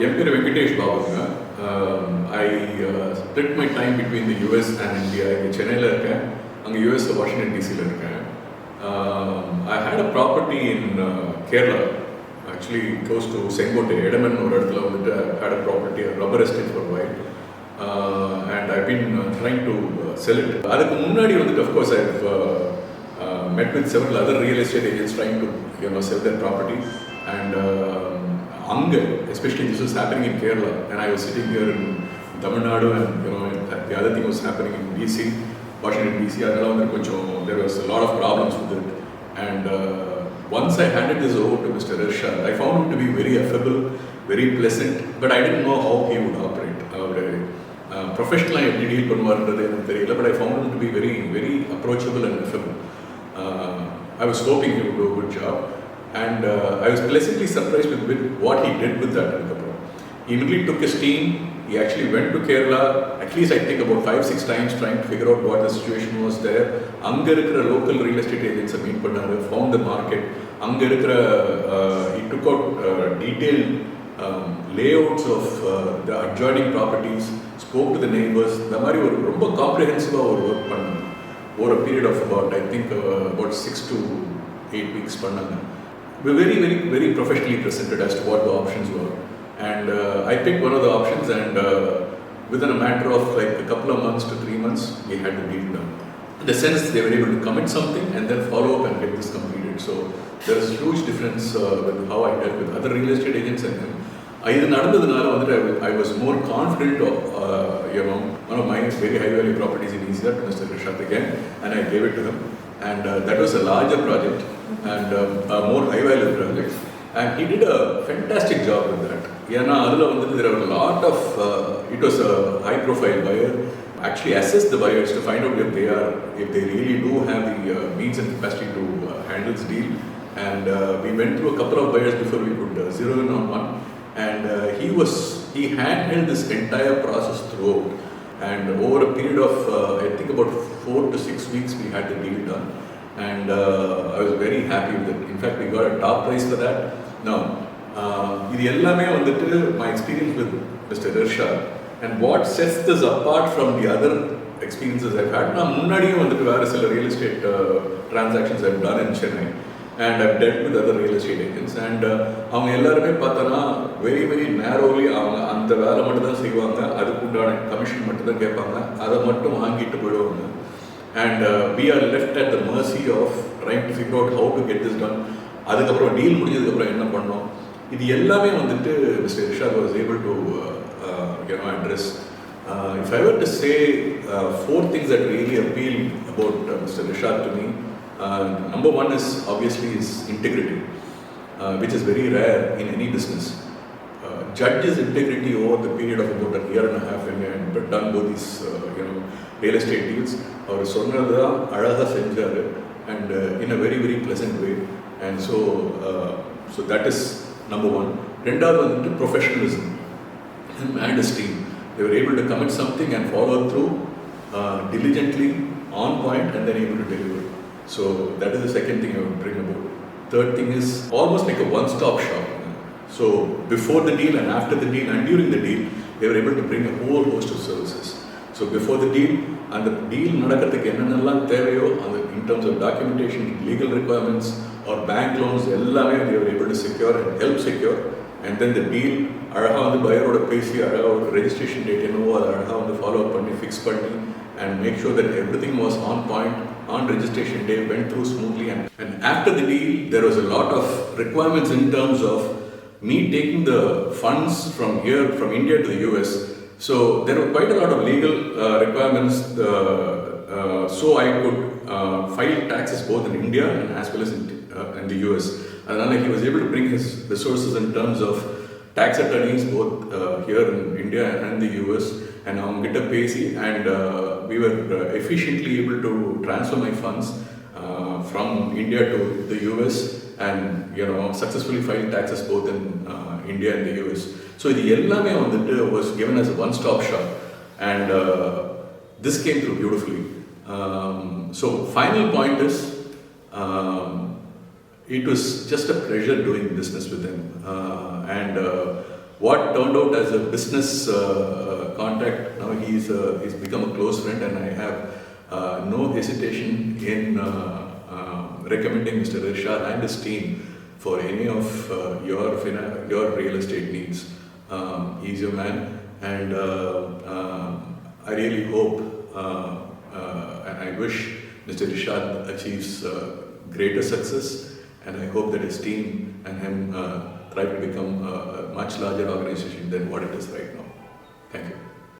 என் பேர் Venkatesh Babuங்க. I split my time between the US and India. இங்கே சென்னையில் இருக்கேன், அங்கே US வாஷிங்டன் டிசியில் இருக்கேன். I had a property in Kerala, actually close to Sengote, Edaman ஒரு இடத்துல வந்துட்டு I had a property, a rubber estate for a while. And I've been trying to sell it. அதுக்கு முன்னாடி வந்துட்டு of course I've met with several other real estate agents trying to sell their property. And especially this was happening in Kerala, and I was sitting here in Tamil Nadu, and the other thing was happening in DC, Washington DC. There was a lot of problems with it. And once I handed this over to Mr. Irshad, I found him to be very affable, very pleasant, but I didn't know how he would operate. Professionally, I did deal but I found him to be very, very approachable and affable. I was hoping he would do a good job. And I was pleasantly surprised with what he did with that. He immediately took his team. He actually went to Kerala, at least I think about 5-6 times, trying to figure out what the situation was there. Anga irukra local real estate agents meet pannaru, found the market. Anga irukra he took out detailed layouts of the adjoining properties, spoke to the neighbors. The mari oru romba comprehensive work pannaru over a period of about I think about 6 to 8 weeks pannaanga. We were very, very, very professionally presented as to what the options were. And I picked one of the options, and within a matter of like a couple of months to 3 months, we had the deal done. In the sense they were able to commit something and then follow up and get this completed. So there is a huge difference with how I dealt with other real estate agents and them. I was more confident of, one of my very high value properties in East to Mr. Irshad again, and I gave it to him. And that was a larger project and a more high value project. And he did a fantastic job with that. There were a lot of, it was a high profile buyer. Actually assessed the buyers to find out if they really do have the means and capacity to handle this deal. And we went through a couple of buyers before we could zero in on one. And he handled this entire process throughout. And over a period of, I think about 4 to 6 weeks, we had the deal done. And I was very happy with it. In fact, we got a top price for that. Now, my experience with Mr. Irshad, and what sets this apart from the other experiences I've had. Real estate transactions I've done in Chennai, and I've dealt with other real estate agents, and very, very narrowly அந்த வேலை மட்டும் தான் செய்வாங்க, அதுக்குண்டான commission மட்டும் தான் கேட்பாங்க, அதை மட்டும் வாங்கிட்டு போயிடுவாங்க. And we are left at the mercy of trying to figure out how to get this done. அதுக்கப்புறம் டீல் முடிஞ்சதுக்கப்புறம் என்ன பண்ணோம், இது எல்லாமே வந்துட்டு Mr. Irshad was able to address. If I were to say 4 things that really appeal about Mr. Irshad to me, number one is obviously his integrity, which is very rare in any business. Judge his integrity over the period of about a year and a half when we had done both these real estate deals. அவர் சொன்னது அழகாக செஞ்சார், and in a very, very pleasant way. And so that is number one. ரெண்டாவது வந்துட்டு professionalism and his team. They were able to commit something and follow through diligently, on point, and then able to deliver. So that is the second thing I would bring about. Third thing is almost like a one-stop shop. So before the deal and after the deal and during the deal, they were able to bring a whole host of services. So before the deal, and the deal நடக்கிறதுக்கு என்னென்னலாம் தேவையோ in terms of documentation, legal requirements or bank loans, எல்லாமே they were able to secure and help secure. And then the deal அழகாக வந்து பையரோட பேசி அழகாக ஒரு registration date என்னவோ அதை அழகாக வந்து ஃபாலோ அப் பண்ணி ஃபிக்ஸ் பண்ணி and make sure that everything was on point on registration day, went through smoothly. And after the deal, there was a lot of requirements in terms of me taking the funds from here, from India to the US. So there were quite a lot of legal requirements, so I could file taxes both in India and as well as in the US. And he was able to bring his resources in terms of tax attorneys both here in India and the US, and avangita pesi, and we were efficiently able to transfer my funds from India to the US, and successfully file taxes both in India and the US. So the ellame was given as a one-stop shop, and this came through beautifully. So final point is, it was just a pleasure doing business with him, and what turned out as a business contact, now he's become a close friend, and I have no hesitation in recommending Mr. Irshad and his team for any of your real estate needs. He's your man, and I really hope and I wish Mr. Irshad achieves greater success, and I hope that his team and him try to become a much larger organization than what it is right now. Thank you.